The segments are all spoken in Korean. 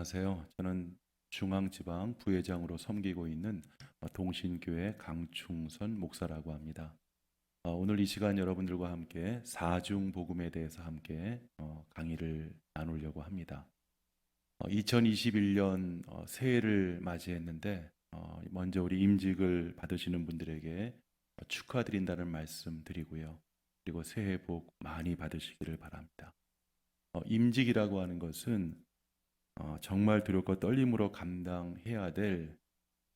안녕하세요. 저는 중앙지방 부회장으로 섬기고 있는 동신교회 강충선 목사라고 합니다. 오늘 이 시간 여러분들과 함께 사중복음에 대해서 함께 강의를 나누려고 합니다. 2021년 새해를 맞이했는데 먼저 우리 임직을 받으시는 분들에게 축하드린다는 말씀 드리고요. 그리고 새해 복 많이 받으시기를 바랍니다. 임직이라고 하는 것은 정말 두렵고 떨림으로 감당해야 될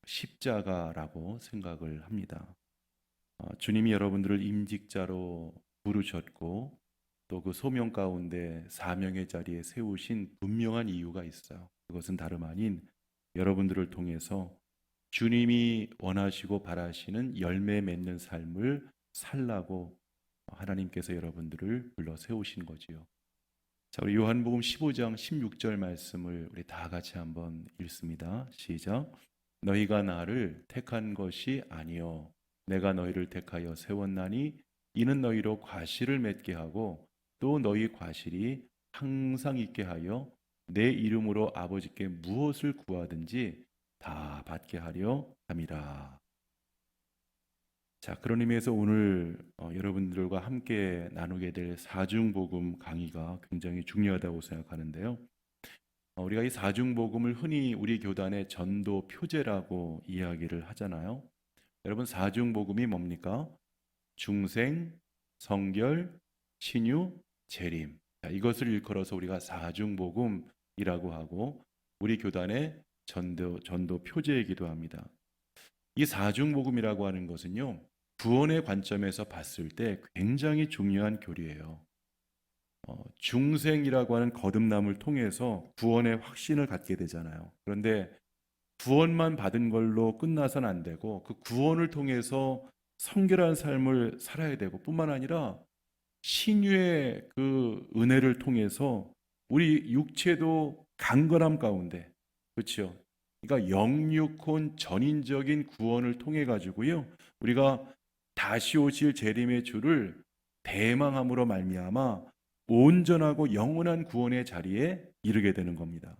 십자가라고 생각을 합니다. 주님이 여러분들을 임직자로 부르셨고 또 그 소명 가운데 사명의 자리에 세우신 분명한 이유가 있어요. 그것은 다름 아닌 여러분들을 통해서 주님이 원하시고 바라시는 열매 맺는 삶을 살라고 하나님께서 여러분들을 불러 세우신 거지요. 자, 우리 요한복음 15장 16절 말씀을 우리 다 같이 한번 읽습니다. 시작. 너희가 나를 택한 것이 아니요 내가 너희를 택하여 세웠나니 이는 너희로 과실을 맺게 하고 또 너희 과실이 항상 있게 하여 내 이름으로 아버지께 무엇을 구하든지 다 받게 하려 함이라. 자, 그런 의미에서 오늘 여러분들과 함께 나누게 될 사중복음 강의가 굉장히 중요하다고 생각하는데요. 우리가 이 사중복음을 흔히 우리 교단의 전도 표제라고 이야기를 하잖아요. 여러분, 사중복음이 뭡니까? 중생, 성결, 신유, 재림. 자, 이것을 일컬어서 우리가 사중복음이라고 하고 우리 교단의 전도 표제이기도 합니다. 이 사중복음이라고 하는 것은요, 구원의 관점에서 봤을 때 굉장히 중요한 교리예요. 중생이라고 하는 거듭남을 통해서 구원의 확신을 갖게 되잖아요. 그런데 구원만 받은 걸로 끝나서는 안 되고 그 구원을 통해서 성결한 삶을 살아야 되고 뿐만 아니라 신유의 그 은혜를 통해서 우리 육체도 강건함 가운데, 그렇죠? 그러니까 영육혼 전인적인 구원을 통해 가지고요, 우리가 다시 오실 재림의 주를 대망함으로 말미암아 온전하고 영원한 구원의 자리에 이르게 되는 겁니다.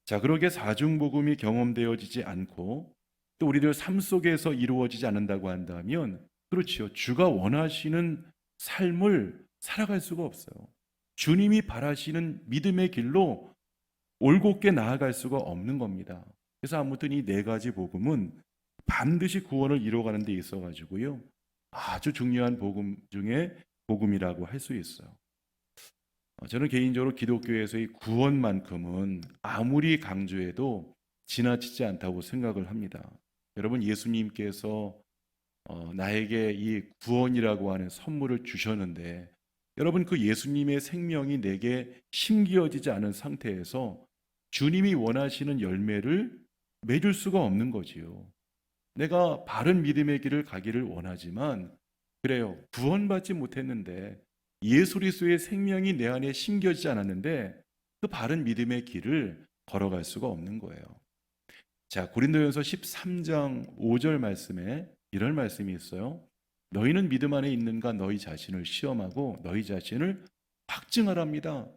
자, 그러게 사중복음이 경험되어지지 않고 또 우리들 삶 속에서 이루어지지 않는다고 한다면, 그렇죠, 주가 원하시는 삶을 살아갈 수가 없어요. 주님이 바라시는 믿음의 길로 올곧게 나아갈 수가 없는 겁니다. 그래서 아무튼 이 네 가지 복음은 반드시 구원을 이루어가는 데 있어 가지고요, 아주 중요한 복음 중에 복음이라고 할 수 있어요. 저는 개인적으로 기독교에서의 구원만큼은 아무리 강조해도 지나치지 않다고 생각을 합니다. 여러분, 예수님께서 나에게 이 구원이라고 하는 선물을 주셨는데, 여러분, 그 예수님의 생명이 내게 심기어지지 않은 상태에서 주님이 원하시는 열매를 맺을 수가 없는 거지요. 내가 바른 믿음의 길을 가기를 원하지만, 그래요, 구원받지 못했는데, 예수 그리스도의 생명이 내 안에 심겨지지 않았는데 그 바른 믿음의 길을 걸어갈 수가 없는 거예요. 자, 고린도전서 13장 5절 말씀에 이런 말씀이 있어요. 너희는 믿음 안에 있는가 너희 자신을 시험하고 너희 자신을 확증하랍니다.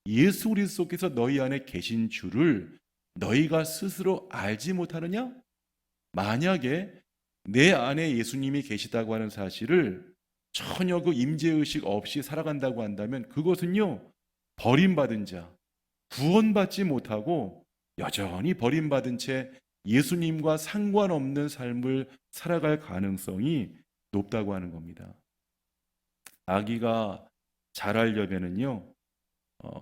예수 그리스도께서 너희 안에 계신 줄을 너희가 스스로 알지 못하느냐? 만약에 내 안에 예수님이 계시다고 하는 사실을 전혀 그 임재의식 없이 살아간다고 한다면 그것은요, 버림받은 자, 구원받지 못하고 여전히 버림받은 채 예수님과 상관없는 삶을 살아갈 가능성이 높다고 하는 겁니다. 아기가 자라려면은요,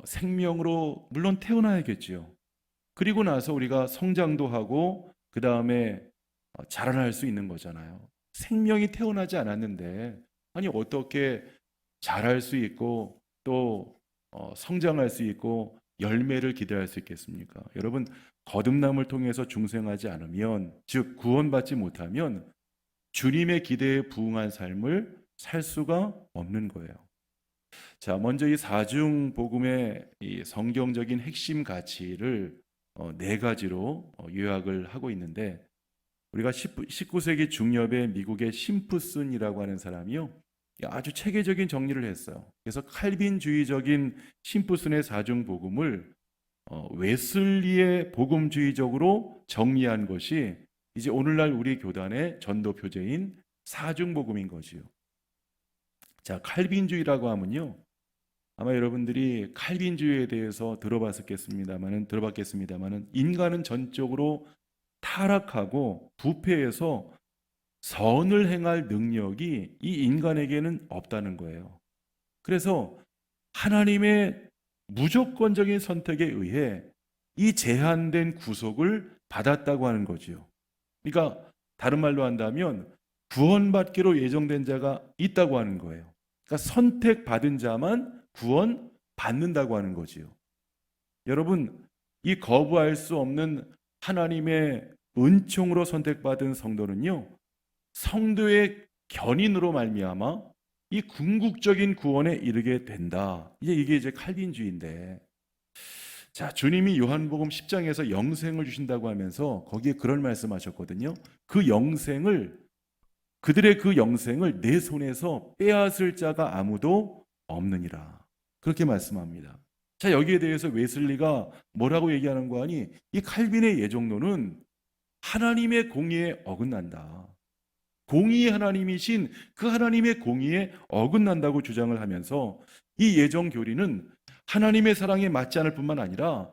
생명으로 물론 태어나야겠죠. 그리고 나서 우리가 성장도 하고 그 다음에 자라날 수 있는 거잖아요. 생명이 태어나지 않았는데 아니 어떻게 자랄 수 있고 또 성장할 수 있고 열매를 기대할 수 있겠습니까? 여러분, 거듭남을 통해서 중생하지 않으면, 즉 구원받지 못하면 주님의 기대에 부응한 삶을 살 수가 없는 거예요. 자, 먼저 이 사중 복음의 이 성경적인 핵심 가치를 네 가지로 요약을 하고 있는데, 우리가 19세기 중엽에 미국의 심프슨이라고 하는 사람이요, 아주 체계적인 정리를 했어요. 그래서 칼빈주의적인 심프슨의 사중 복음을 웨슬리의 복음주의적으로 정리한 것이 이제 오늘날 우리 교단의 전도 표제인 사중복음인 거지요. 자, 칼빈주의라고 하면요, 아마 여러분들이 칼빈주의에 대해서 들어봤겠습니다만은 인간은 전적으로 타락하고 부패해서 선을 행할 능력이 이 인간에게는 없다는 거예요. 그래서 하나님의 무조건적인 선택에 의해 이 제한된 구속을 받았다고 하는 거지요. 그러니까 다른 말로 한다면 구원받기로 예정된 자가 있다고 하는 거예요. 그러니까 선택받은 자만 구원받는다고 하는 거지요. 여러분, 이 거부할 수 없는 하나님의 은총으로 선택받은 성도는요, 성도의 견인으로 말미암아 이 궁극적인 구원에 이르게 된다. 이게 칼빈주의인데, 자, 주님이 요한복음 10장에서 영생을 주신다고 하면서 거기에 그런 말씀하셨거든요. 그들의 그 영생을 내 손에서 빼앗을 자가 아무도 없느니라. 그렇게 말씀합니다. 자, 여기에 대해서 웨슬리가 뭐라고 얘기하는 거 아니? 이 칼빈의 예정론은 하나님의 공의에 어긋난다. 공의의 하나님이신 그 하나님의 공의에 어긋난다고 주장을 하면서 이 예정 교리는 하나님의 사랑에 맞지 않을 뿐만 아니라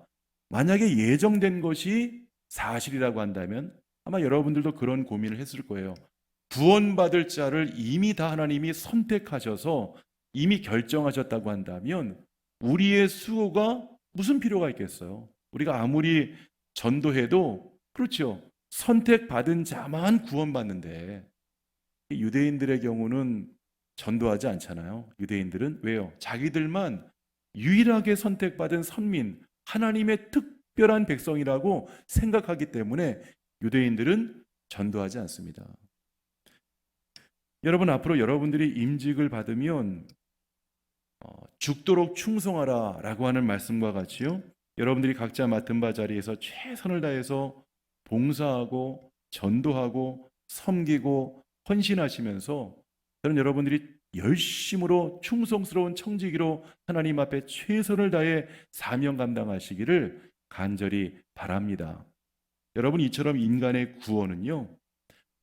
만약에 예정된 것이 사실이라고 한다면 아마 여러분들도 그런 고민을 했을 거예요. 구원받을 자를 이미 다 하나님이 선택하셔서 이미 결정하셨다고 한다면 우리의 수고가 무슨 필요가 있겠어요? 우리가 아무리 전도해도 그렇죠. 선택받은 자만 구원받는데 유대인들의 경우는 전도하지 않잖아요. 유대인들은 왜요? 자기들만 유일하게 선택받은 선민, 하나님의 특별한 백성이라고 생각하기 때문에 유대인들은 전도하지 않습니다. 여러분, 앞으로 여러분들이 임직을 받으면 죽도록 충성하라 라고 하는 말씀과 같이요, 여러분들이 각자 맡은 바 자리에서 최선을 다해서 봉사하고 전도하고 섬기고 헌신하시면서 저는 여러분들이 열심으로 충성스러운 청지기로 하나님 앞에 최선을 다해 사명 감당하시기를 간절히 바랍니다. 여러분, 이처럼 인간의 구원은요,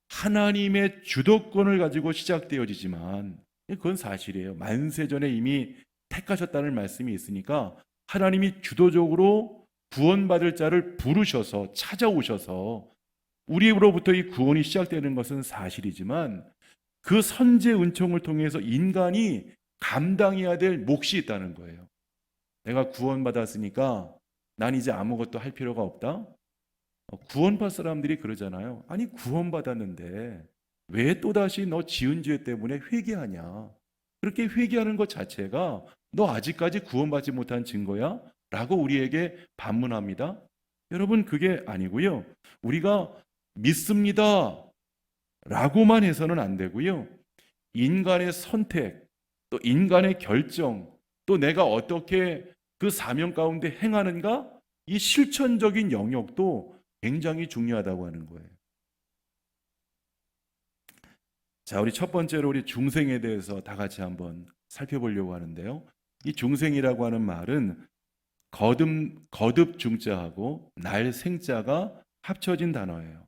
하나님의 주도권을 가지고 시작되어지지만 그건 사실이에요. 만세전에 이미 택하셨다는 말씀이 있으니까 하나님이 주도적으로 구원받을 자를 부르셔서 찾아오셔서 우리로부터 이 구원이 시작되는 것은 사실이지만 그 선제 은총을 통해서 인간이 감당해야 될 몫이 있다는 거예요. 내가 구원받았으니까 난 이제 아무것도 할 필요가 없다. 구원받은 사람들이 그러잖아요. 아니, 구원받았는데 왜 또다시 너 지은 죄 때문에 회개하냐? 그렇게 회개하는 것 자체가 너 아직까지 구원받지 못한 증거야? 라고 우리에게 반문합니다. 여러분, 그게 아니고요. 우리가 믿습니다 라고만 해서는 안 되고요. 인간의 선택, 또 인간의 결정, 또 내가 어떻게 그 사명 가운데 행하는가? 이 실천적인 영역도 굉장히 중요하다고 하는 거예요. 자, 우리 첫 번째로 우리 중생에 대해서 다 같이 한번 살펴보려고 하는데요. 이 중생이라고 하는 말은 거듭 중자하고 날 생자가 합쳐진 단어예요.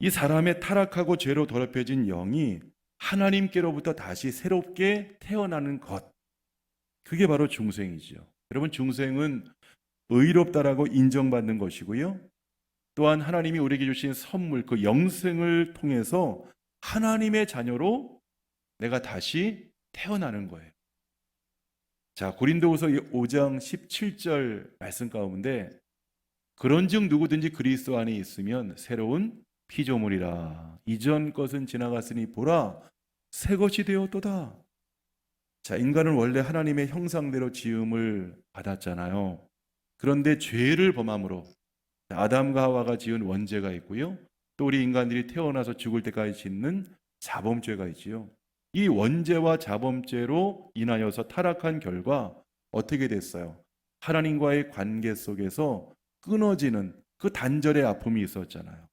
이 사람의 타락하고 죄로 더럽혀진 영이 하나님께로부터 다시 새롭게 태어나는 것, 그게 바로 중생이죠. 여러분, 중생은 의롭다라고 인정받는 것이고요, 또한 하나님이 우리에게 주신 선물, 그 영생을 통해서 하나님의 자녀로 내가 다시 태어나는 거예요. 자, 고린도후서 5장 17절 말씀 가운데 그런즉 누구든지 그리스도 안에 있으면 새로운 피조물이라, 이전 것은 지나갔으니 보라 새 것이 되었도다. 자, 인간은 원래 하나님의 형상대로 지음을 받았잖아요. 그런데 죄를 범함으로 아담과 하와가 지은 원죄가 있고요, 또 우리 인간들이 태어나서 죽을 때까지 짓는 자범죄가 있지요. 이 원죄와 자범죄로 인하여서 타락한 결과 어떻게 됐어요? 하나님과의 관계 속에서 끊어지는 그 단절의 아픔이 있었잖아요.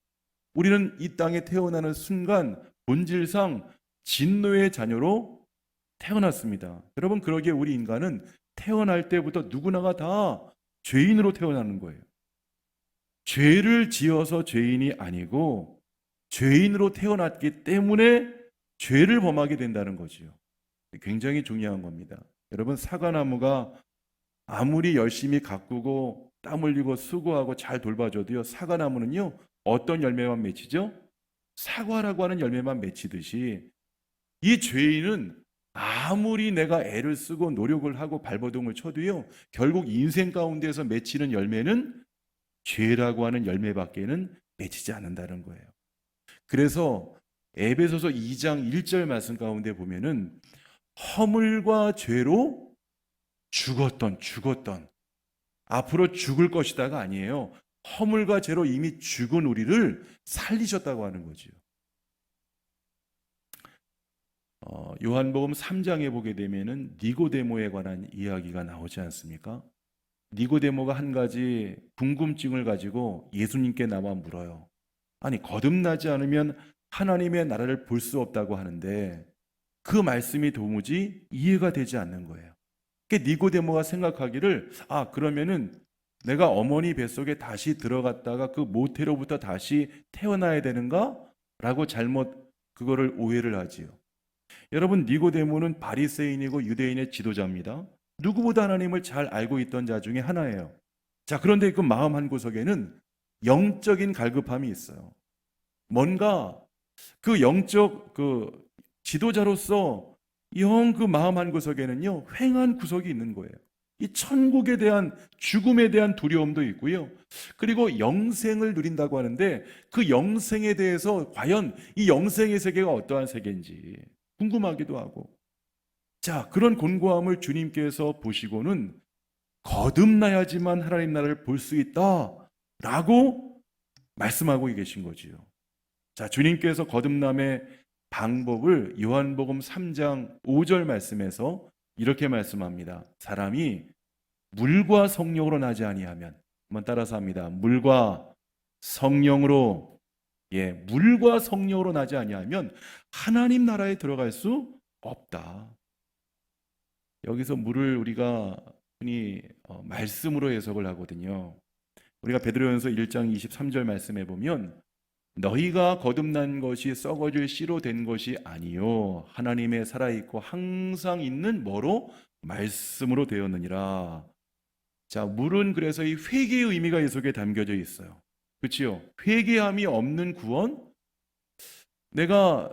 우리는 이 땅에 태어나는 순간 본질상 진노의 자녀로 태어났습니다. 여러분, 그러기에 우리 인간은 태어날 때부터 누구나가 다 죄인으로 태어나는 거예요. 죄를 지어서 죄인이 아니고 죄인으로 태어났기 때문에 죄를 범하게 된다는 거지요. 굉장히 중요한 겁니다. 여러분, 사과나무가 아무리 열심히 가꾸고 땀 흘리고 수고하고 잘 돌봐줘도요, 사과나무는요 어떤 열매만 맺히죠? 사과라고 하는 열매만 맺히듯이 이 죄인은 아무리 내가 애를 쓰고 노력을 하고 발버둥을 쳐도요, 결국 인생 가운데서 맺히는 열매는 죄라고 하는 열매밖에는 맺히지 않는다는 거예요. 그래서 에베소서 2장 1절 말씀 가운데 보면은 허물과 죄로 죽었던 앞으로 죽을 것이다가 아니에요. 허물과 죄로 이미 죽은 우리를 살리셨다고 하는 거죠. 요한복음 3장에 보게 되면은 니고데모에 관한 이야기가 나오지 않습니까? 니고데모가 한 가지 궁금증을 가지고 예수님께 나와 물어요. 아니, 거듭나지 않으면 하나님의 나라를 볼 수 없다고 하는데 그 말씀이 도무지 이해가 되지 않는 거예요. 니고데모가 생각하기를, 그러면은 내가 어머니 뱃속에 다시 들어갔다가 그 모태로부터 다시 태어나야 되는가? 라고 잘못 그거를 오해를 하지요. 여러분, 니고데모는 바리새인이고 유대인의 지도자입니다. 누구보다 하나님을 잘 알고 있던 자 중에 하나예요. 자, 그런데 그 마음 한구석에는 영적인 갈급함이 있어요. 뭔가 그 영적 그 지도자로서 영 그 마음 한구석에는요, 횡한 구석이 있는 거예요. 이 천국에 대한, 죽음에 대한 두려움도 있고요. 그리고 영생을 누린다고 하는데 그 영생에 대해서 과연 이 영생의 세계가 어떠한 세계인지 궁금하기도 하고, 자, 그런 곤고함을 주님께서 보시고는 거듭나야지만 하나님 나라를 볼 수 있다라고 말씀하고 계신 거지요. 자, 주님께서 거듭남의 방법을 요한복음 3장 5절 말씀에서 이렇게 말씀합니다. 사람이 물과 성령으로 나지 아니하면, 한번 따라서 합니다. 물과 성령으로, 물과 성령으로 나지 아니하면 하나님 나라에 들어갈 수 없다. 여기서 물을 우리가 흔히 말씀으로 해석을 하거든요. 우리가 베드로전서 1장 23절 말씀에 보면 너희가 거듭난 것이 썩어질 씨로 된 것이 아니요 하나님의 살아있고 항상 있는 뭐로? 말씀으로 되었느니라. 자, 물은 그래서 이 회개의 의미가 이 속에 담겨져 있어요. 그렇지요? 회개함이 없는 구원, 내가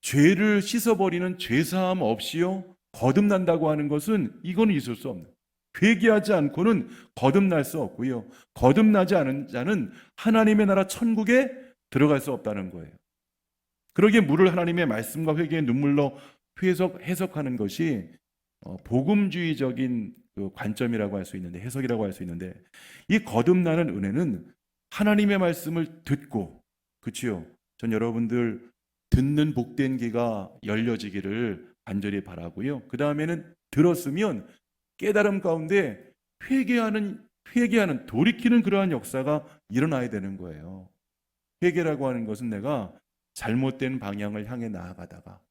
죄를 씻어버리는 죄사함 없이요 거듭난다고 하는 것은 이거는 있을 수 없는, 회개하지 않고는 거듭날 수 없고요, 거듭나지 않은 자는 하나님의 나라 천국에 들어갈 수 없다는 거예요. 그러기에 물을 하나님의 말씀과 회개의 눈물로 해석하는 것이 복음주의적인 그 관점이라고 할 수 있는데, 해석이라고 할 수 있는데, 이 거듭나는 은혜는 하나님의 말씀을 듣고, 그렇지요? 전 여러분들 듣는 복된 귀가 열려지기를 간절히 바라고요. 그 다음에는 들었으면 깨달음 가운데 회개하는, 돌이키는 그러한 역사가 일어나야 되는 거예요. 회개라고 하는 것은 내가 잘못된 방향을 향해 나아가다가,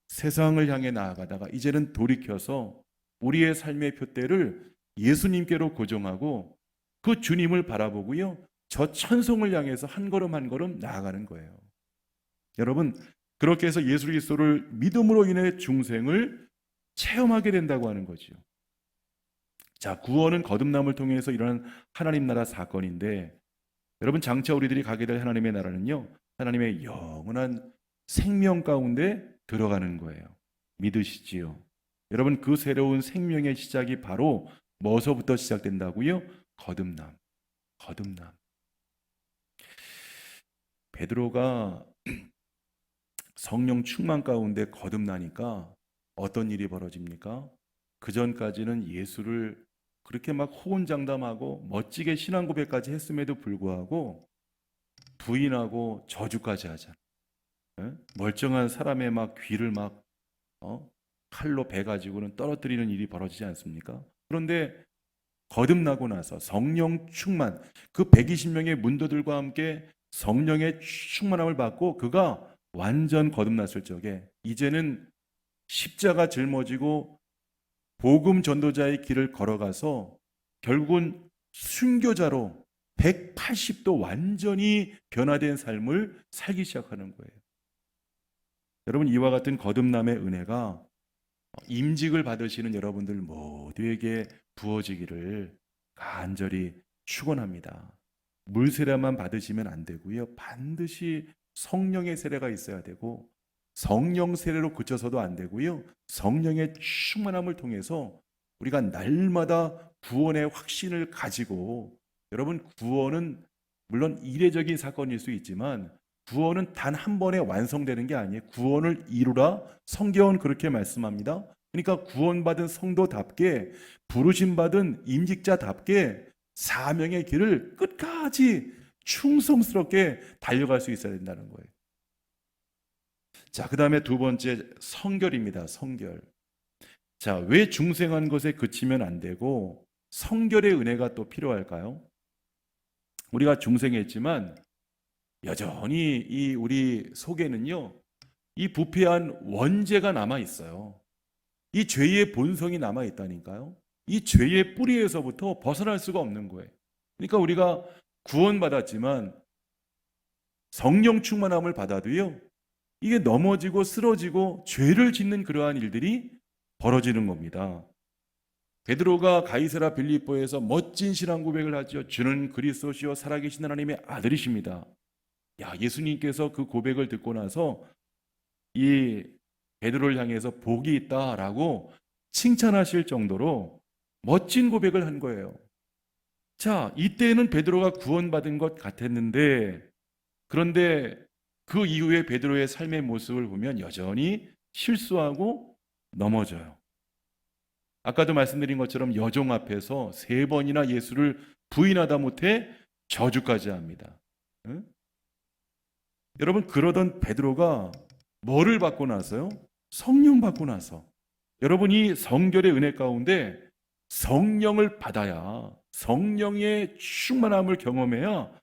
세상을 향해 나아가다가 이제는 돌이켜서 우리의 삶의 푯대를 예수님께로 고정하고 그 주님을 바라보고요, 저 천성을 향해서 한 걸음 한 걸음 나아가는 거예요. 여러분, 그렇게 해서 예수 그리스도를 믿음으로 인해 중생을 체험하게 된다고 하는 거죠. 자, 구원은 거듭남을 통해서 일어난 하나님 나라 사건인데, 여러분, 장차 우리들이 가게 될 하나님의 나라는요, 하나님의 영원한 생명 가운데 들어가는 거예요. 믿으시지요? 여러분, 그 새로운 생명의 시작이 바로 뭐서부터 시작된다고요? 거듭남. 베드로가 성령 충만 가운데 거듭나니까 어떤 일이 벌어집니까? 그 전까지는 예수를 그렇게 막 호언장담하고 멋지게 신앙 고백까지 했음에도 불구하고 부인하고 저주까지 하잖아요. 멀쩡한 사람의 막 귀를 막 칼로 배 가지고는 떨어뜨리는 일이 벌어지지 않습니까? 그런데 거듭나고 나서 성령 충만, 그 120명의 문도들과 함께 성령의 충만함을 받고 그가 완전 거듭났을 적에 이제는 십자가 짊어지고 복음 전도자의 길을 걸어가서 결국은 순교자로 180도 완전히 변화된 삶을 살기 시작하는 거예요. 여러분, 이와 같은 거듭남의 은혜가 임직을 받으시는 여러분들 모두에게 부어지기를 간절히 축원합니다. 물 세례만 받으시면 안 되고요. 반드시 성령의 세례가 있어야 되고, 성령 세례로 그쳐서도 안 되고요. 성령의 충만함을 통해서 우리가 날마다 구원의 확신을 가지고, 여러분, 구원은 물론 이례적인 사건일 수 있지만 구원은 단 한 번에 완성되는 게 아니에요. 구원을 이루라. 성경은 그렇게 말씀합니다. 그러니까 구원받은 성도답게, 부르심받은 임직자답게 사명의 길을 끝까지 충성스럽게 달려갈 수 있어야 된다는 거예요. 자, 그 다음에 두 번째, 성결입니다. 성결. 자, 왜 중생한 것에 그치면 안 되고 성결의 은혜가 또 필요할까요? 우리가 중생했지만 여전히 이 우리 속에는요, 이 부패한 원죄가 남아 있어요. 이 죄의 본성이 남아 있다니까요. 이 죄의 뿌리에서부터 벗어날 수가 없는 거예요. 그러니까 우리가 구원받았지만 성령 충만함을 받아도요, 이게 넘어지고 쓰러지고 죄를 짓는 그러한 일들이 벌어지는 겁니다. 베드로가 가이사랴 빌립보에서 멋진 신앙 고백을 하죠. 주는 그리스도시요 살아계신 하나님의 아들이십니다. 야, 예수님께서 그 고백을 듣고 나서 이 베드로를 향해서 복이 있다라고 칭찬하실 정도로 멋진 고백을 한 거예요. 자, 이때는 베드로가 구원받은 것 같았는데, 그런데 그 이후에 베드로의 삶의 모습을 보면 여전히 실수하고 넘어져요. 아까도 말씀드린 것처럼 여종 앞에서 3번이나 예수를 부인하다 못해 저주까지 합니다. 응? 여러분, 그러던 베드로가 뭐를 받고 나서요? 성령 받고 나서. 여러분, 이 성결의 은혜 가운데 성령을 받아야, 성령의 충만함을 경험해야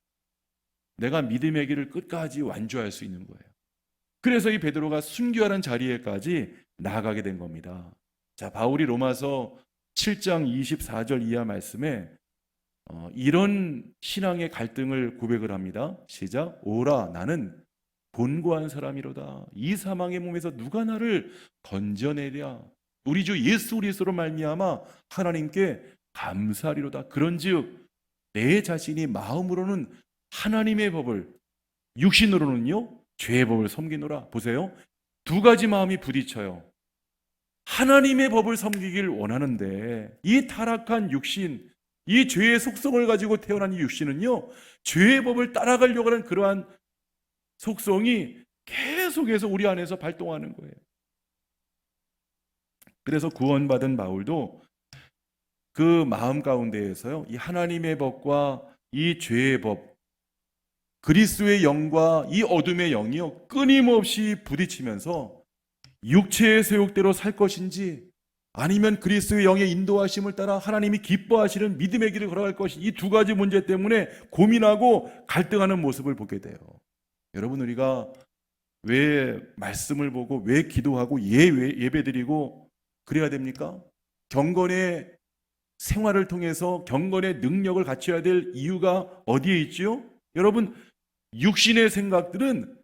내가 믿음의 길을 끝까지 완주할 수 있는 거예요. 그래서 이 베드로가 순교하는 자리에까지 나아가게 된 겁니다. 자, 바울이 로마서 7장 24절 이하 말씀에 이런 신앙의 갈등을 고백을 합니다. 시작. 오라, 나는 곤고한 사람이로다. 이 사망의 몸에서 누가 나를 건져내랴. 우리 주 예수 그리스도로 말미암아 하나님께 감사하리로다. 그런즉 내 자신이 마음으로는 하나님의 법을, 육신으로는요 죄의 법을 섬기노라. 보세요, 두 가지 마음이 부딪혀요. 하나님의 법을 섬기길 원하는데 이 타락한 육신, 이 죄의 속성을 가지고 태어난 이 육신은요, 죄의 법을 따라가려고 하는 그러한 속성이 계속해서 우리 안에서 발동하는 거예요. 그래서 구원받은 바울도 그 마음 가운데에서요, 이 하나님의 법과 이 죄의 법, 그리스도의 영과 이 어둠의 영이요 끊임없이 부딪히면서 육체의 세욕대로 살 것인지 아니면 그리스도의 영의 인도하심을 따라 하나님이 기뻐하시는 믿음의 길을 걸어갈 것인지, 이 두 가지 문제 때문에 고민하고 갈등하는 모습을 보게 돼요. 여러분, 우리가 왜 말씀을 보고 왜 기도하고 예배드리고 그래야 됩니까? 경건의 생활을 통해서 경건의 능력을 갖춰야 될 이유가 어디에 있지요? 여러분, 육신의 생각들은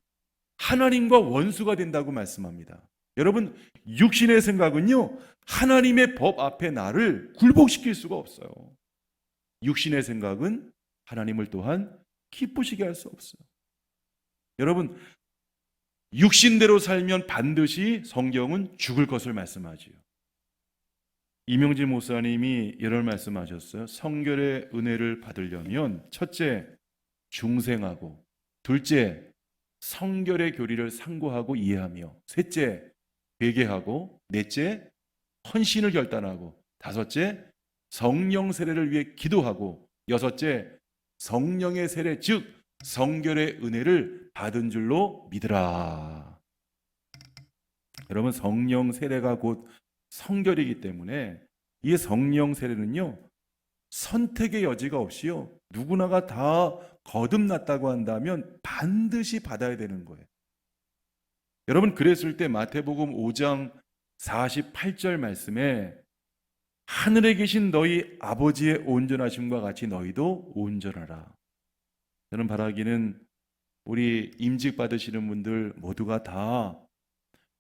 하나님과 원수가 된다고 말씀합니다. 여러분, 육신의 생각은요, 하나님의 법 앞에 나를 굴복시킬 수가 없어요. 육신의 생각은 하나님을 또한 기쁘시게 할 수 없어요. 여러분, 육신대로 살면 반드시 성경은 죽을 것을 말씀하지요. 이명진 목사님이 이런 말씀하셨어요. 성결의 은혜를 받으려면 첫째, 중생하고, 둘째, 성결의 교리를 상고하고 이해하며, 셋째, 회개하고, 넷째, 헌신을 결단하고, 다섯째, 성령 세례를 위해 기도하고, 여섯째, 성령의 세례 즉 성결의 은혜를 받은 줄로 믿으라. 여러분, 성령 세례가 곧 성결이기 때문에 이 성령 세례는요, 선택의 여지가 없이요, 누구나가 다 거듭났다고 한다면 반드시 받아야 되는 거예요. 여러분, 그랬을 때 마태복음 5장 48절 말씀에 하늘에 계신 너희 아버지의 온전하심과 같이 너희도 온전하라. 저는 바라기는 우리 임직 받으시는 분들 모두가 다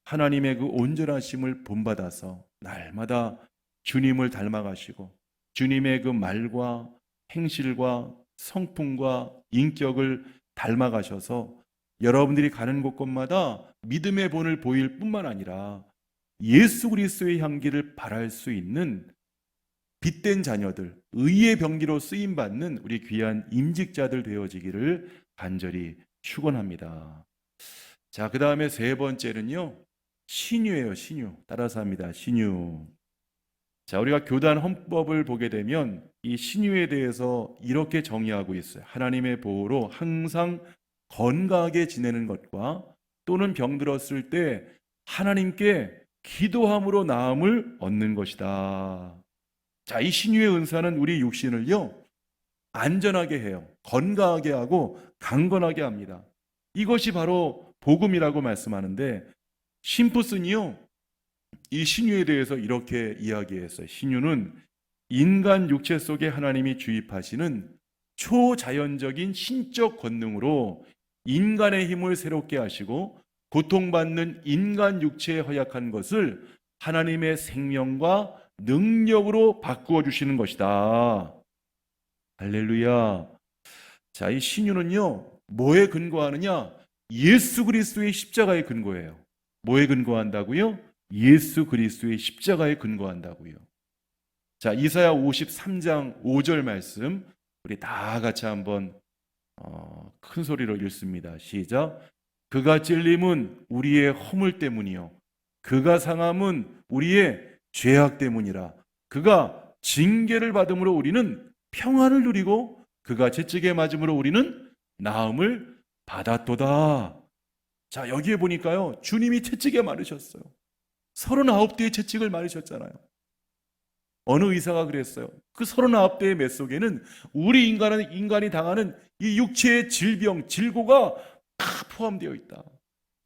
하나님의 그 온전하심을 본받아서 날마다 주님을 닮아가시고 주님의 그 말과 행실과 성품과 인격을 닮아가셔서 여러분들이 가는 곳곳마다 믿음의 본을 보일 뿐만 아니라 예수 그리스도의 향기를 발할 수 있는 빛된 자녀들, 의의 병기로 쓰임받는 우리 귀한 임직자들 되어지기를 간절히 축원합니다. 자, 그 다음에 세 번째는요, 신유예요. 신유. 따라서 합니다. 신유. 자, 우리가 교단 헌법을 보게 되면 이 신유에 대해서 이렇게 정의하고 있어요. 하나님의 보호로 항상 건강하게 지내는 것과 또는 병들었을 때 하나님께 기도함으로 나음을 얻는 것이다. 자, 이 신유의 은사는 우리 육신을요, 안전하게 해요. 건강하게 하고 강건하게 합니다. 이것이 바로 복음이라고 말씀하는데, 심프슨이요, 이 신유에 대해서 이렇게 이야기했어요. 신유는 인간 육체 속에 하나님이 주입하시는 초자연적인 신적 권능으로 인간의 힘을 새롭게 하시고 고통받는 인간 육체에 허약한 것을 하나님의 생명과 능력으로 바꾸어 주시는 것이다. 할렐루야. 자, 이 신유는요, 뭐에 근거하느냐? 예수 그리스도의 십자가에 근거해요. 뭐에 근거한다고요? 예수 그리스도의 십자가에 근거한다고요. 자, 이사야 53장 5절 말씀 우리 다 같이 한번 큰 소리로 읽습니다. 시작. 그가 찔림은 우리의 허물 때문이요 그가 상함은 우리의 죄악 때문이라. 그가 징계를 받음으로 우리는 평안을 누리고 그가 채찍에 맞음으로 우리는 나음을 받았도다. 자, 여기에 보니까요, 주님이 채찍에 맞으셨어요. 39대의 채찍을 맞으셨잖아요. 어느 의사가 그랬어요. 그 39대의 매 속에는 우리 인간이 당하는 이 육체의 질병, 질고가 다 포함되어 있다.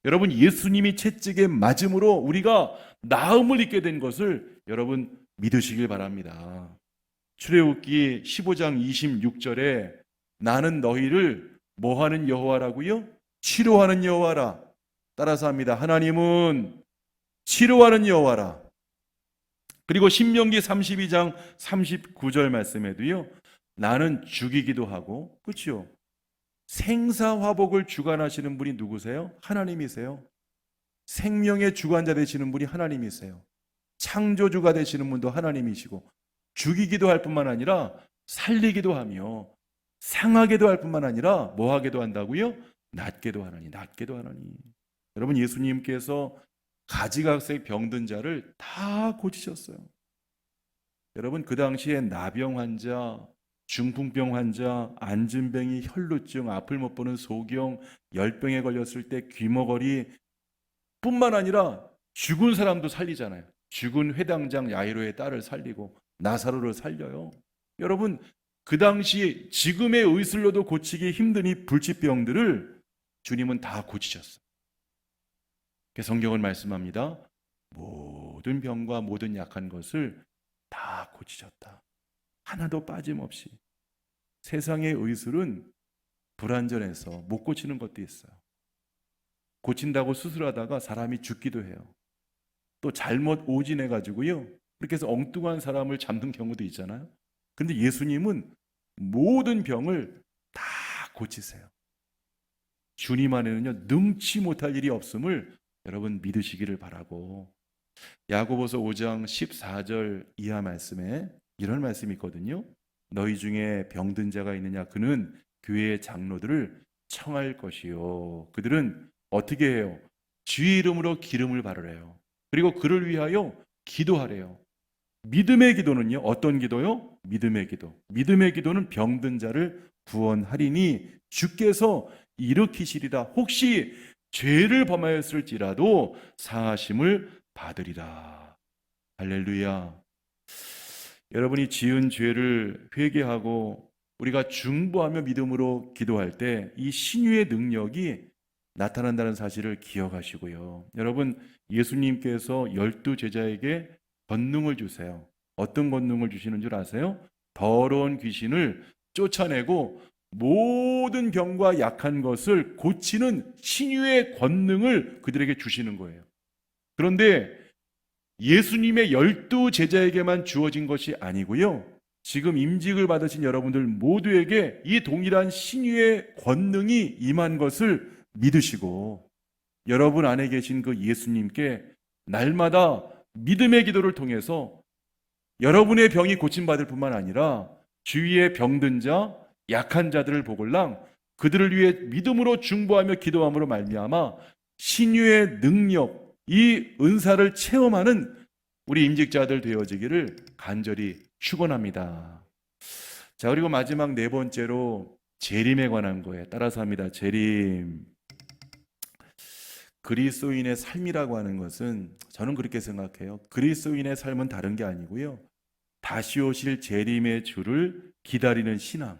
여러분, 예수님이 채찍에 맞음으로 우리가 나음을 입게 된 것을 여러분 믿으시길 바랍니다. 출애굽기 15장 26절에 나는 너희를 뭐하는 여호와라고요? 치료하는 여호와라. 따라서 합니다. 하나님은 치료하는 여호와라. 그리고 신명기 32장 39절 말씀에도요, 나는 죽이기도 하고, 그렇죠? 생사화복을 주관하시는 분이 누구세요? 하나님이세요. 생명의 주관자 되시는 분이 하나님이세요. 창조주가 되시는 분도 하나님이시고, 죽이기도 할 뿐만 아니라 살리기도 하며 상하게도 할 뿐만 아니라 뭐하게도 한다고요? 낫게도 하나니, 낫게도 하나니. 여러분, 예수님께서 가지각색 병든 자를 다 고치셨어요. 여러분, 그 당시에 나병 환자, 중풍병 환자, 안진뱅이, 혈루증, 앞을 못 보는 소경, 열병에 걸렸을 때 귀머거리 뿐만 아니라 죽은 사람도 살리잖아요. 죽은 회당장 야이로의 딸을 살리고 나사로를 살려요. 여러분, 그 당시 지금의 의술로도 고치기 힘든 이 불치병들을 주님은 다 고치셨어요. 성경은 말씀합니다. 모든 병과 모든 약한 것을 다 고치셨다. 하나도 빠짐없이. 세상의 의술은 불완전해서 못 고치는 것도 있어요. 고친다고 수술하다가 사람이 죽기도 해요. 또 잘못 오진해가지고요, 그렇게 해서 엉뚱한 사람을 잡는 경우도 있잖아요. 근데 예수님은 모든 병을 다 고치세요. 주님 안에는요, 능치 못할 일이 없음을 여러분 믿으시기를 바라고, 야고보서 5장 14절 이하 말씀에 이런 말씀이 있거든요. 너희 중에 병든 자가 있느냐? 그는 교회의 장로들을 청할 것이요. 그들은 어떻게 해요? 주의 이름으로 기름을 바르래요. 그리고 그를 위하여 기도하래요. 믿음의 기도는요, 어떤 기도요? 믿음의 기도. 믿음의 기도는 병든 자를 구원하리니 주께서 일으키시리라. 혹시 죄를 범하였을지라도 사하심을 받으리라. 할렐루야. 여러분이 지은 죄를 회개하고 우리가 중보하며 믿음으로 기도할 때 이 신유의 능력이 나타난다는 사실을 기억하시고요. 여러분, 예수님께서 12 제자에게 권능을 주세요. 어떤 권능을 주시는 줄 아세요? 더러운 귀신을 쫓아내고 모든 병과 약한 것을 고치는 신유의 권능을 그들에게 주시는 거예요. 그런데 예수님의 12 제자에게만 주어진 것이 아니고요. 지금 임직을 받으신 여러분들 모두에게 이 동일한 신유의 권능이 임한 것을 믿으시고 여러분 안에 계신 그 예수님께 날마다 믿음의 기도를 통해서 여러분의 병이 고침받을 뿐만 아니라 주위에 병든 자, 약한 자들을 보골랑 그들을 위해 믿음으로 중보하며 기도함으로 말미암아 신유의 능력, 이 은사를 체험하는 우리 임직자들 되어지기를 간절히 축원합니다. 자, 그리고 마지막 4번째로 재림에 관한 거예요. 따라서 합니다. 재림. 그리스도인의 삶이라고 하는 것은 저는 그렇게 생각해요. 그리스도인의 삶은 다른 게 아니고요. 다시 오실 재림의 주를 기다리는 신앙.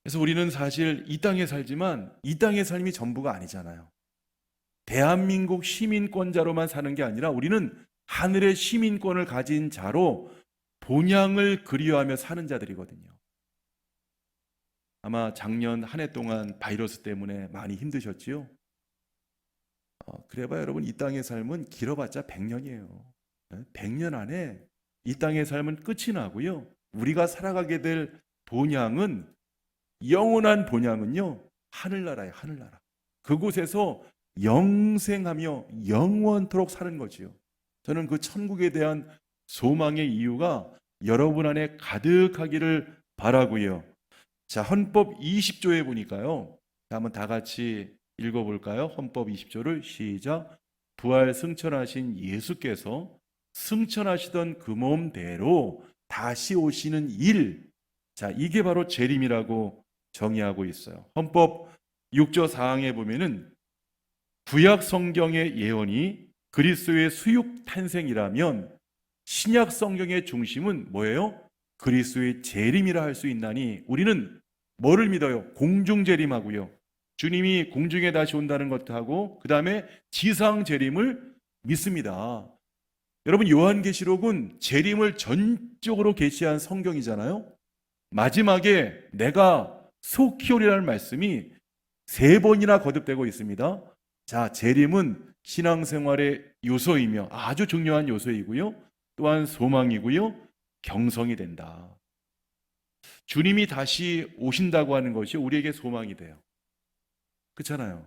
그래서 우리는 사실 이 땅에 살지만 이 땅의 삶이 전부가 아니잖아요. 대한민국 시민권자로만 사는 게 아니라 우리는 하늘의 시민권을 가진 자로 본향을 그리워하며 사는 자들이거든요. 아마 작년 한 해 동안 바이러스 때문에 많이 힘드셨지요? 그래봐야 여러분 이 땅의 삶은 길어봤자 100년이에요. 100년 안에 이 땅의 삶은 끝이 나고요. 우리가 살아가게 될 본향은 영원한 본향은요. 하늘나라예요. 하늘나라. 그곳에서 영생하며 영원토록 사는 거지요. 저는 그 천국에 대한 소망의 이유가 여러분 안에 가득하기를 바라고요. 자, 헌법 20조에 보니까요. 한번 다 같이 읽어볼까요? 헌법 20조를 시작. 부활 승천하신 예수께서 승천하시던 그 몸대로 다시 오시는 일. 자, 이게 바로 재림이라고 정의하고 있어요. 헌법 6조 4항에 보면은 구약 성경의 예언이 그리스도의 수육 탄생이라면 신약 성경의 중심은 뭐예요? 그리스도의 재림이라 할 수 있나니 우리는 뭐를 믿어요? 공중 재림하고요. 주님이 공중에 다시 온다는 것도 하고 그 다음에 지상 재림을 믿습니다. 여러분 요한계시록은 재림을 전적으로 계시한 성경이잖아요. 마지막에 내가 속히 오리라는 말씀이 3번이나 거듭되고 있습니다. 자, 재림은 신앙생활의 요소이며 아주 중요한 요소이고요. 또한 소망이고요. 경성이 된다. 주님이 다시 오신다고 하는 것이 우리에게 소망이 돼요. 그렇잖아요.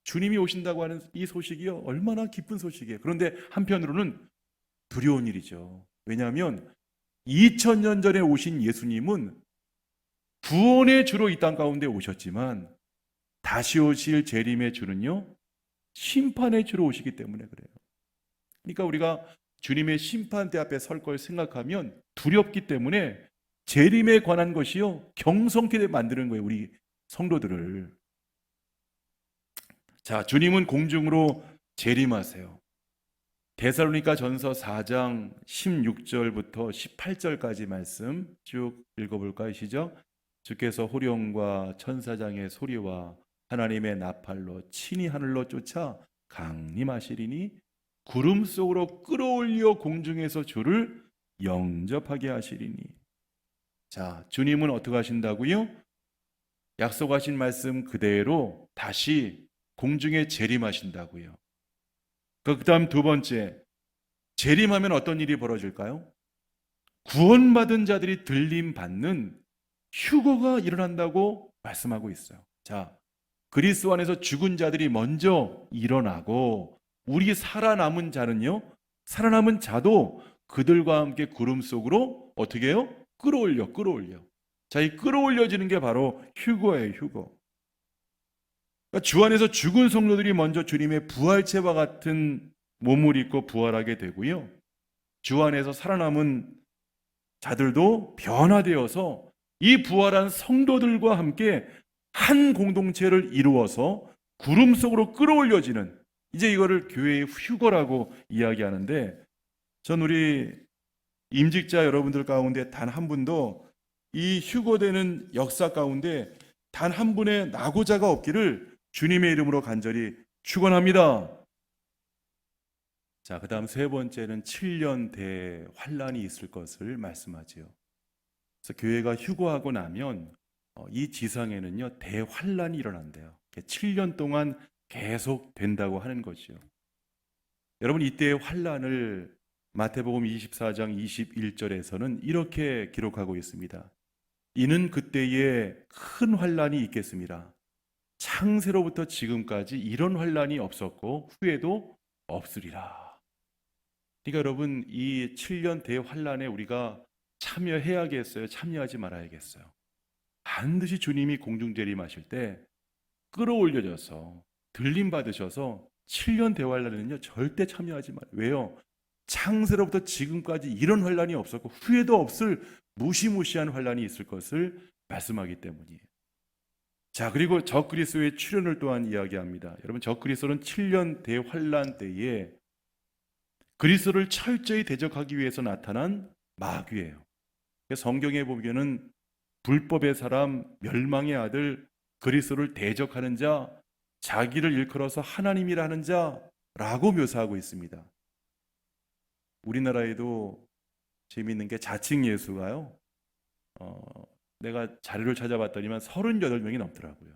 주님이 오신다고 하는 이 소식이요. 얼마나 기쁜 소식이에요. 그런데 한편으로는 두려운 일이죠. 왜냐하면 2000년 전에 오신 예수님은 구원의 주로 이 땅 가운데 오셨지만 다시 오실 재림의 주는요. 심판의 주로 오시기 때문에 그래요. 그러니까 우리가 주님의 심판대 앞에 설 걸 생각하면 두렵기 때문에 재림에 관한 것이요. 경성케 만드는 거예요. 우리 성도들을. 자, 주님은 공중으로 재림하세요. 데살로니가 전서 4장 16절부터 18절까지 말씀 쭉 읽어볼까요? 시작. 주께서 호령과 천사장의 소리와 하나님의 나팔로 친히 하늘로 쫓아 강림하시리니 구름 속으로 끌어올려 공중에서 주를 영접하게 하시리니. 자, 주님은 어떻게 하신다고요? 약속하신 말씀 그대로 다시 공중에 재림하신다고요. 그 다음 2번째, 재림하면 어떤 일이 벌어질까요? 구원받은 자들이 들림받는 휴거가 일어난다고 말씀하고 있어요. 자, 그리스도 안에서 죽은 자들이 먼저 일어나고 우리 살아남은 자는요, 살아남은 자도 그들과 함께 구름 속으로 어떻게 해요? 끌어올려. 자, 이 끌어올려지는 게 바로 휴거예요, 휴거. 그러니까 주 안에서 죽은 성도들이 먼저 주님의 부활체와 같은 몸을 입고 부활하게 되고요. 주 안에서 살아남은 자들도 변화되어서 이 부활한 성도들과 함께 한 공동체를 이루어서 구름 속으로 끌어올려지는, 이제 이거를 교회의 휴거라고 이야기하는데, 전 우리 임직자 여러분들 가운데 단 한 분도 이 휴거되는 역사 가운데 단 한 분의 낙오자가 없기를 주님의 이름으로 간절히 축원합니다. 자, 그다음 세 번째는 7년 대환란이 있을 것을 말씀하지요. 그래서 교회가 휴거하고 나면 이 지상에는요 대환란이 일어난대요. 7년 동안 계속 된다고 하는 거죠. 여러분, 이때의 환란을 마태복음 24장 21절에서는 이렇게 기록하고 있습니다. 이는 그때에 큰 환란이 있겠습니다. 창세로부터 지금까지 이런 환란이 없었고 후에도 없으리라. 그러니까 여러분, 이 7년 대환란에 우리가 참여해야겠어요? 참여하지 말아야겠어요? 반드시 주님이 공중재림하실 때 끌어올려져서 들림 받으셔서 7년 대환란에는요 절대 참여하지 말아요. 왜요? 창세로부터 지금까지 이런 환란이 없었고 후에도 없을 무시무시한 환란이 있을 것을 말씀하기 때문이에요. 자, 그리고 적그리스도의 출현을 또한 이야기합니다. 여러분, 적그리스도는 7년 대환란 때에 그리스도를 철저히 대적하기 위해서 나타난 마귀예요. 성경에 보면은 불법의 사람, 멸망의 아들, 그리스도를 대적하는 자, 자기를 일컬어서 하나님이라 하는 자라고 묘사하고 있습니다. 우리나라에도 재미있는 게 자칭 예수가요. 내가 자료를 찾아봤더니만 38명이 넘더라고요.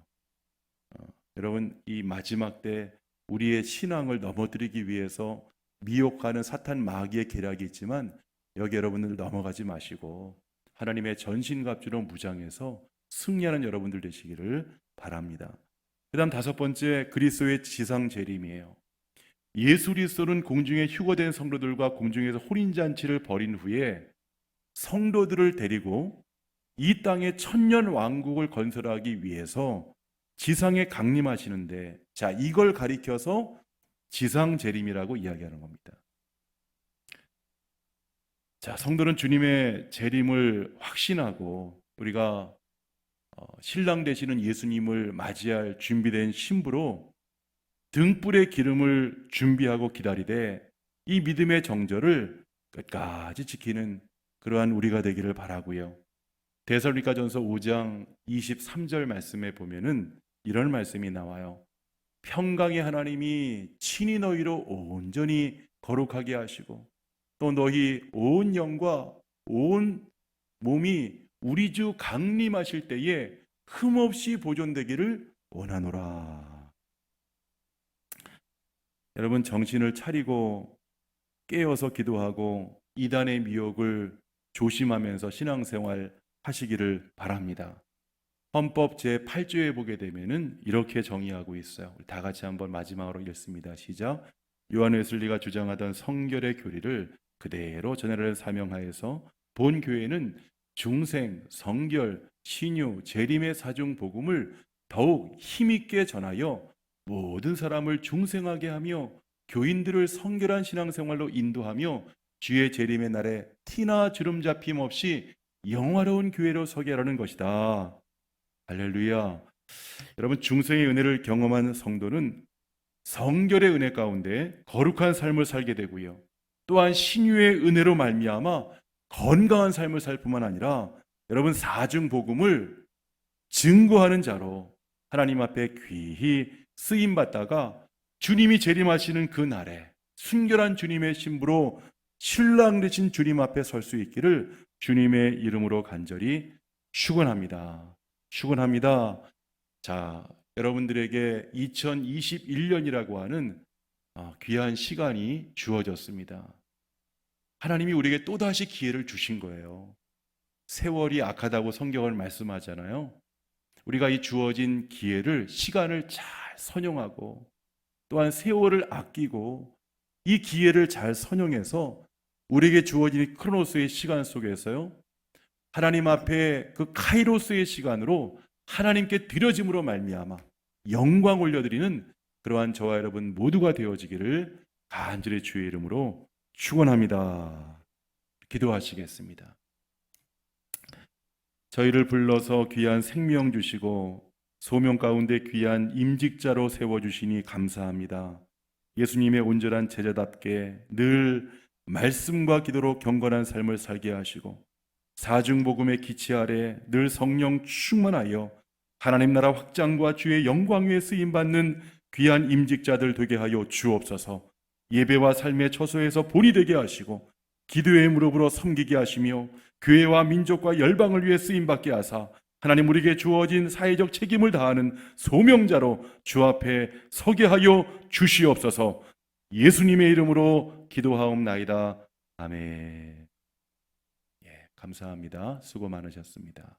여러분, 이 마지막 때 우리의 신앙을 넘어뜨리기 위해서 미혹하는 사탄 마귀의 계략이 있지만 여기 여러분들 넘어가지 마시고 하나님의 전신갑주로 무장해서 승리하는 여러분들 되시기를 바랍니다. 그 다음 다섯 번째, 그리스도의 지상 재림이에요. 예수 그리스도는 공중에 휴거된 성도들과 공중에서 혼인잔치를 벌인 후에 성도들을 데리고 이 땅에 천년 왕국을 건설하기 위해서 지상에 강림하시는데, 자, 이걸 가리켜서 지상 재림이라고 이야기하는 겁니다. 자, 성도는 주님의 재림을 확신하고 우리가 신랑 되시는 예수님을 맞이할 준비된 신부로 등불의 기름을 준비하고 기다리되 이 믿음의 정절을 끝까지 지키는 그러한 우리가 되기를 바라고요. 데살로니가전서 5장 23절 말씀에 보면은 이런 말씀이 나와요. 평강의 하나님이 친히 너희로 온전히 거룩하게 하시고 또 너희 온 영과 온 몸이 우리 주 강림하실 때에 흠없이 보존되기를 원하노라. 여러분, 정신을 차리고 깨어서 기도하고 이단의 미혹을 조심하면서 신앙생활 하시기를 바랍니다. 헌법 제8조에 보게 되면은 이렇게 정의하고 있어요. 우리 다 같이 한번 마지막으로 읽습니다. 시작. 요한 웨슬리가 주장하던 성결의 교리를 그대로 전하려 사명하여서 본 교회는 중생, 성결, 신유, 재림의 사중 복음을 더욱 힘있게 전하여 모든 사람을 중생하게 하며 교인들을 성결한 신앙생활로 인도하며 주의 재림의 날에 티나 주름 잡힘 없이 영화로운 교회로 서게 하라는 것이다. 할렐루야. 여러분, 중생의 은혜를 경험한 성도는 성결의 은혜 가운데 거룩한 삶을 살게 되고요. 또한 신유의 은혜로 말미암아 건강한 삶을 살 뿐만 아니라 여러분, 사중 복음을 증거하는 자로 하나님 앞에 귀히 쓰임 받다가 주님이 재림하시는 그 날에 순결한 주님의 신부로 신랑 되신 주님 앞에 설 수 있기를 주님의 이름으로 간절히 축원합니다. 축원합니다. 자, 여러분들에게 2021년이라고 하는 귀한 시간이 주어졌습니다. 하나님이 우리에게 또다시 기회를 주신 거예요. 세월이 악하다고 성경을 말씀하잖아요. 우리가 이 주어진 기회를, 시간을 잘 선용하고 또한 세월을 아끼고 이 기회를 잘 선용해서 우리에게 주어진 크로노스의 시간 속에서요, 하나님 앞에 그 카이로스의 시간으로 하나님께 드려짐으로 말미암아 영광 올려드리는 그러한 저와 여러분 모두가 되어지기를 간절히 주의 이름으로 축원합니다. 기도하시겠습니다. 저희를 불러서 귀한 생명 주시고 소명 가운데 귀한 임직자로 세워주시니 감사합니다. 예수님의 온전한 제자답게 늘 말씀과 기도로 경건한 삶을 살게 하시고 사중복음의 기치 아래 늘 성령 충만하여 하나님 나라 확장과 주의 영광 위에 쓰임받는 귀한 임직자들 되게 하여 주옵소서. 예배와 삶의 처소에서 본이 되게 하시고 기도의 무릎으로 섬기게 하시며 교회와 민족과 열방을 위해 쓰임받게 하사 하나님 우리에게 주어진 사회적 책임을 다하는 소명자로 주 앞에 서게 하여 주시옵소서. 예수님의 이름으로 기도하옵나이다. 아멘. 예, 감사합니다. 수고 많으셨습니다.